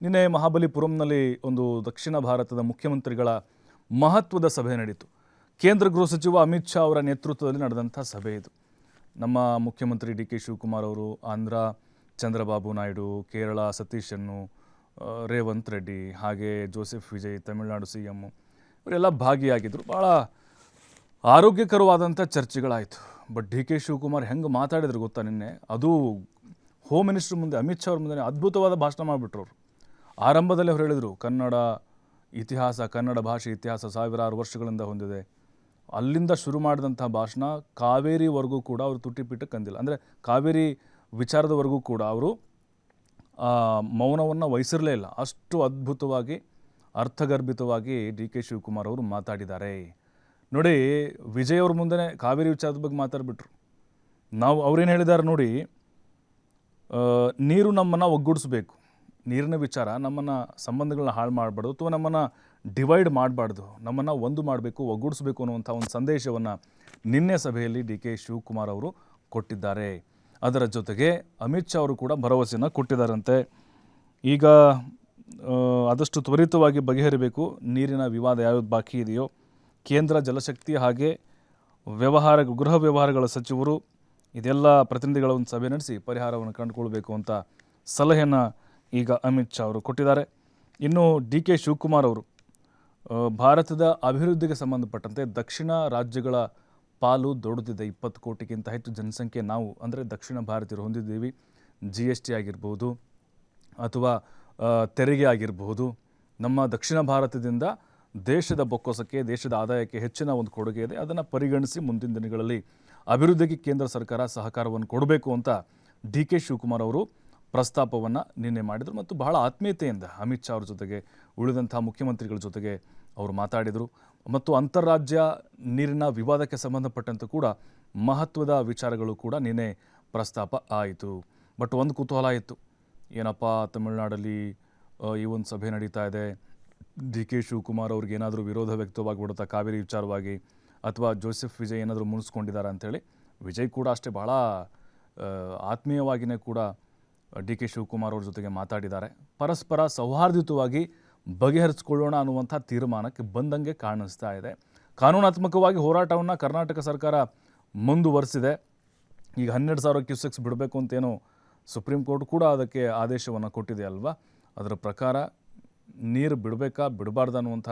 ನಿನ್ನೆ ಮಹಾಬಲಿಪುರಂನಲ್ಲಿ ಒಂದು ದಕ್ಷಿಣ ಭಾರತದ ಮುಖ್ಯಮಂತ್ರಿಗಳ ಮಹತ್ವದ ಸಭೆ ನಡೆಯಿತು. ಕೇಂದ್ರ ಗೃಹ ಸಚಿವ ಅಮಿತ್ ಶಾ ಅವರ ನೇತೃತ್ವದಲ್ಲಿ ನಡೆದಂಥ ಸಭೆ ಇದು. ನಮ್ಮ ಮುಖ್ಯಮಂತ್ರಿ ಡಿ ಕೆ ಶಿವಕುಮಾರ್ ಅವರು, ಆಂಧ್ರ ಚಂದ್ರಬಾಬು ನಾಯ್ಡು, ಕೇರಳ ಸತೀಶನ್ನು, ರೇವಂತ್ ರೆಡ್ಡಿ, ಹಾಗೆ ಜೋಸೆಫ್ ವಿಜಯ್ ತಮಿಳುನಾಡು CM ಇವರೆಲ್ಲ ಭಾಗಿಯಾಗಿದ್ದರು. ಭಾಳ ಆರೋಗ್ಯಕರವಾದಂಥ ಚರ್ಚೆಗಳಾಯಿತು. ಬಟ್ ಡಿ ಕೆ ಶಿವಕುಮಾರ್ ಹೆಂಗೆ ಮಾತಾಡಿದ್ರು ಗೊತ್ತಾ ನಿನ್ನೆ? ಅದು ಹೋಮ್ ಮಿನಿಸ್ಟರ್ ಮುಂದೆ, ಅಮಿತ್ ಶಾ ಅವ್ರ ಮುಂದೆ ಅದ್ಭುತವಾದ ಭಾಷಣ ಮಾಡಿಬಿಟ್ರು ಅವರು. ಆರಂಭದಲ್ಲಿ ಅವರು ಹೇಳಿದರು, ಕನ್ನಡ ಇತಿಹಾಸ, ಕನ್ನಡ ಭಾಷೆ ಇತಿಹಾಸ ಸಾವಿರಾರು ವರ್ಷಗಳಿಂದ ಹೊಂದಿದೆ. ಅಲ್ಲಿಂದ ಶುರು ಮಾಡಿದಂಥ ಭಾಷಣ ಕಾವೇರಿವರೆಗೂ ಕೂಡ ಅವರು ತುಟಿಪಿಟ್ಟಕ್ಕೆ ಅಂದಿಲ್ಲ. ಅಂದರೆ ಕಾವೇರಿ ವಿಚಾರದವರೆಗೂ ಕೂಡ ಅವರು ಮೌನವನ್ನು ವಹಿಸಿರಲೇ ಇಲ್ಲ. ಅಷ್ಟು ಅದ್ಭುತವಾಗಿ ಅರ್ಥಗರ್ಭಿತವಾಗಿ ಡಿ ಕೆ ಶಿವಕುಮಾರ್ ಅವರು ಮಾತಾಡಿದ್ದಾರೆ. ನೋಡಿ, ವಿಜಯ್ ಅವ್ರ ಮುಂದೆ ಕಾವೇರಿ ವಿಚಾರದ ಬಗ್ಗೆ ಮಾತಾಡ್ಬಿಟ್ರು. ಅವ್ರೇನು ಹೇಳಿದ್ದಾರೆ ನೋಡಿ, ನೀರು ನಮ್ಮನ್ನು ಒಗ್ಗೂಡಿಸ್ಬೇಕು, ನೀರಿನ ವಿಚಾರ ನಮ್ಮನ್ನು ಸಂಬಂಧಗಳನ್ನ ಹಾಳು ಮಾಡಬಾರ್ದು ಅಥವಾ ನಮ್ಮನ್ನು ಡಿವೈಡ್ ಮಾಡಬಾರ್ದು, ನಮ್ಮನ್ನು ಒಂದು ಮಾಡಬೇಕು, ಒಗ್ಗೂಡಿಸ್ಬೇಕು ಅನ್ನುವಂಥ ಒಂದು ಸಂದೇಶವನ್ನು ನಿನ್ನೆ ಸಭೆಯಲ್ಲಿ ಡಿ ಕೆ ಶಿವಕುಮಾರ್ ಅವರು ಕೊಟ್ಟಿದ್ದಾರೆ. ಅದರ ಜೊತೆಗೆ ಅಮಿತ್ ಶಾ ಅವರು ಕೂಡ ಭರವಸೆಯನ್ನು ಕೊಟ್ಟಿದ್ದಾರಂತೆ. ಈಗ ಆದಷ್ಟು ತ್ವರಿತವಾಗಿ ಬಗೆಹರಿಬೇಕು ನೀರಿನ ವಿವಾದ ಯಾವ್ದು ಬಾಕಿ ಇದೆಯೋ. ಕೇಂದ್ರ ಜಲಶಕ್ತಿ ಹಾಗೆ ಗೃಹ ವ್ಯವಹಾರಗಳ ಸಚಿವರು ಇದೆಲ್ಲ ಪ್ರತಿನಿಧಿಗಳ ಒಂದು ಸಭೆ ನಡೆಸಿ ಪರಿಹಾರವನ್ನು ಕಂಡುಕೊಳ್ಬೇಕು ಅಂತ ಸಲಹೆಯನ್ನು ಈಗ ಅಮಿತ್ ಶಾ ಅವರು ಕೊಟ್ಟಿದ್ದಾರೆ. ಇನ್ನು ಡಿ ಕೆ ಶಿವಕುಮಾರ್ ಅವರು ಭಾರತದ ಅಭಿವೃದ್ಧಿಗೆ ಸಂಬಂಧಪಟ್ಟಂತೆ ದಕ್ಷಿಣ ರಾಜ್ಯಗಳ ಪಾಲು ದೊಡ್ಡದಿದೆ. 20 ಕೋಟಿಗಿಂತ ಹೆಚ್ಚು ಜನಸಂಖ್ಯೆ ನಾವು ಅಂದರೆ ದಕ್ಷಿಣ ಭಾರತೀಯರು ಹೊಂದಿದ್ದೀವಿ. GST ಆಗಿರ್ಬೋದು ಅಥವಾ ತೆರಿಗೆ ಆಗಿರಬಹುದು. ನಮ್ಮ ದಕ್ಷಿಣ ಭಾರತದಿಂದ ದೇಶದ ಬೊಕ್ಕಸಕ್ಕೆ, ದೇಶದ ಆದಾಯಕ್ಕೆ ಹೆಚ್ಚಿನ ಒಂದು ಕೊಡುಗೆ ಇದೆ. ಅದನ್ನು ಪರಿಗಣಿಸಿ ಮುಂದಿನ ದಿನಗಳಲ್ಲಿ ಅಭಿವೃದ್ಧಿಗೆ ಕೇಂದ್ರ ಸರ್ಕಾರ ಸಹಕಾರವನ್ನು ಕೊಡಬೇಕು ಅಂತ ಡಿ ಕೆ ಶಿವಕುಮಾರ್ ಅವರು ಪ್ರಸ್ತಾಪವನ್ನು ನಿನ್ನೆ ಮಾಡಿದರು. ಮತ್ತು ಬಹಳ ಆತ್ಮೀಯತೆಯಿಂದ ಅಮಿತ್ ಶಾ ಅವ್ರ ಜೊತೆಗೆ, ಉಳಿದಂಥ ಮುಖ್ಯಮಂತ್ರಿಗಳ ಜೊತೆಗೆ ಅವರು ಮಾತಾಡಿದರು. ಮತ್ತು ಅಂತಾರಾಜ್ಯ ನೀರಿನ ವಿವಾದಕ್ಕೆ ಸಂಬಂಧಪಟ್ಟಂತೆ ಕೂಡ ಮಹತ್ವದ ವಿಚಾರಗಳು ಕೂಡ ನಿನ್ನೆ ಪ್ರಸ್ತಾಪ ಆಯಿತು. ಬಟ್ ಒಂದು ಕುತೂಹಲ ಇತ್ತು, ಏನಪ್ಪ ತಮಿಳುನಾಡಲ್ಲಿ ಈ ಒಂದು ಸಭೆ ನಡೀತಾ ಇದೆ, ಡಿ ಕೆ ಶಿವಕುಮಾರ್ ಅವ್ರಿಗೆ ಏನಾದರೂ ವಿರೋಧ ವ್ಯಕ್ತವಾಗಿಬಿಡುತ್ತಾ ಕಾವೇರಿ ವಿಚಾರವಾಗಿ, ಅಥವಾ ಜೋಸೆಫ್ ವಿಜಯ್ ಏನಾದರೂ ಮುನಿಸ್ಕೊಂಡಿದ್ದಾರೆ ಅಂಥೇಳಿ. ವಿಜಯ್ ಕೂಡ ಅಷ್ಟೇ ಬಹಳ ಆತ್ಮೀಯವಾಗಿಯೇ ಕೂಡ ಡಿ ಕೆ ಶಿವಕುಮಾರ್ ಅವ್ರ ಜೊತೆಗೆ ಮಾತಾಡಿದ್ದಾರೆ. ಪರಸ್ಪರ ಸೌಹಾರ್ದಯುತವಾಗಿ ಬಗೆಹರಿಸಿಕೊಳ್ಳೋಣ ಅನ್ನುವಂಥ ತೀರ್ಮಾನಕ್ಕೆ ಬಂದಂಗೆ ಕಾಣಿಸ್ತಾ ಇದೆ. ಕಾನೂನಾತ್ಮಕವಾಗಿ ಹೋರಾಟವನ್ನು ಕರ್ನಾಟಕ ಸರ್ಕಾರ ಮುಂದುವರೆಸಿದೆ. ಈಗ 12,000 ಕ್ಯೂಸೆಕ್ಸ್ ಬಿಡಬೇಕು ಅಂತೇನೋ ಸುಪ್ರೀಂ ಕೋರ್ಟ್ ಕೂಡ ಅದಕ್ಕೆ ಆದೇಶವನ್ನು ಕೊಟ್ಟಿದೆ ಅಲ್ವಾ. ಅದರ ಪ್ರಕಾರ ನೀರು ಬಿಡಬೇಕಾ ಬಿಡಬಾರ್ದು ಅನ್ನುವಂಥ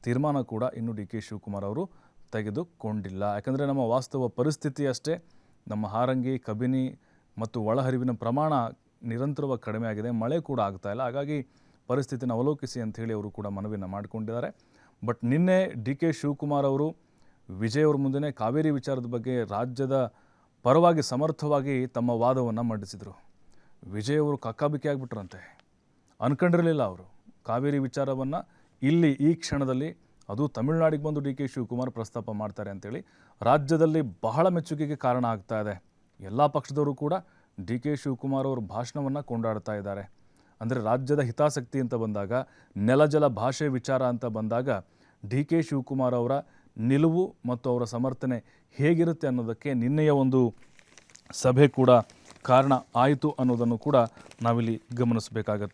ತೀರ್ಮಾನ ಕೂಡ ಇನ್ನು ಡಿ ಕೆ ಶಿವಕುಮಾರ್ ಅವರು ತೆಗೆದುಕೊಂಡಿಲ್ಲ. ಯಾಕಂದರೆ ನಮ್ಮ ವಾಸ್ತವ ಪರಿಸ್ಥಿತಿ ಅಷ್ಟೇ. ನಮ್ಮ ಹಾರಂಗಿ, ಕಬಿನಿ ಮತ್ತು ಒಳಹರಿವಿನ ಪ್ರಮಾಣ ನಿರಂತರವಾಗಿ ಕಡಿಮೆ ಆಗಿದೆ, ಮಳೆ ಕೂಡ ಆಗ್ತಾ ಇಲ್ಲ. ಹಾಗಾಗಿ ಪರಿಸ್ಥಿತಿನ ಅವಲೋಕಿಸಿ ಅಂಥೇಳಿ ಅವರು ಕೂಡ ಮನವಿಯನ್ನು ಮಾಡಿಕೊಂಡಿದ್ದಾರೆ. ಬಟ್ ನಿನ್ನೆ ಡಿ ಕೆ ಶಿವಕುಮಾರ್ ಅವರು ವಿಜಯ್ ಅವ್ರ ಮುಂದೆ ಕಾವೇರಿ ವಿಚಾರದ ಬಗ್ಗೆ ರಾಜ್ಯದ ಪರವಾಗಿ ಸಮರ್ಥವಾಗಿ ತಮ್ಮ ವಾದವನ್ನು ಮಂಡಿಸಿದರು. ವಿಜಯ್ ಅವರು ಕಕ್ಕಾಬಿಕ್ಕಿ ಆಗಿಬಿಟ್ರಂತೆ. ಅನ್ಕೊಂಡಿರಲಿಲ್ಲ ಅವರು ಕಾವೇರಿ ವಿಚಾರವನ್ನು ಇಲ್ಲಿ ಈ ಕ್ಷಣದಲ್ಲಿ, ಅದು ತಮಿಳುನಾಡಿಗೆ ಬಂದು ಡಿ ಕೆ ಶಿವಕುಮಾರ್ ಪ್ರಸ್ತಾಪ ಮಾಡ್ತಾರೆ ಅಂಥೇಳಿ ರಾಜ್ಯದಲ್ಲಿ ಬಹಳ ಮೆಚ್ಚುಗೆಗೆ ಕಾರಣ ಆಗ್ತಾ ಇದೆ. ಎಲ್ಲ ಪಕ್ಷದವರು ಕೂಡ ಡಿ ಕೆ ಶಿವಕುಮಾರ್ ಅವ್ರ ಭಾಷಣವನ್ನು ಕೊಂಡಾಡ್ತಾ ಇದ್ದಾರೆ. ಅಂದರೆ ರಾಜ್ಯದ ಹಿತಾಸಕ್ತಿ ಅಂತ ಬಂದಾಗ, ನೆಲಜಲ ಭಾಷೆ ವಿಚಾರ ಅಂತ ಬಂದಾಗ ಡಿ ಕೆ ಶಿವಕುಮಾರ್ ಅವರ ನಿಲುವು ಮತ್ತು ಅವರ ಸಮರ್ಥನೆ ಹೇಗಿರುತ್ತೆ ಅನ್ನೋದಕ್ಕೆ ನಿನ್ನೆಯ ಒಂದು ಸಭೆ ಕೂಡ ಕಾರಣ ಆಯಿತು ಅನ್ನೋದನ್ನು ಕೂಡ ನಾವಿಲ್ಲಿ ಗಮನಿಸಬೇಕಾಗತ್ತೆ.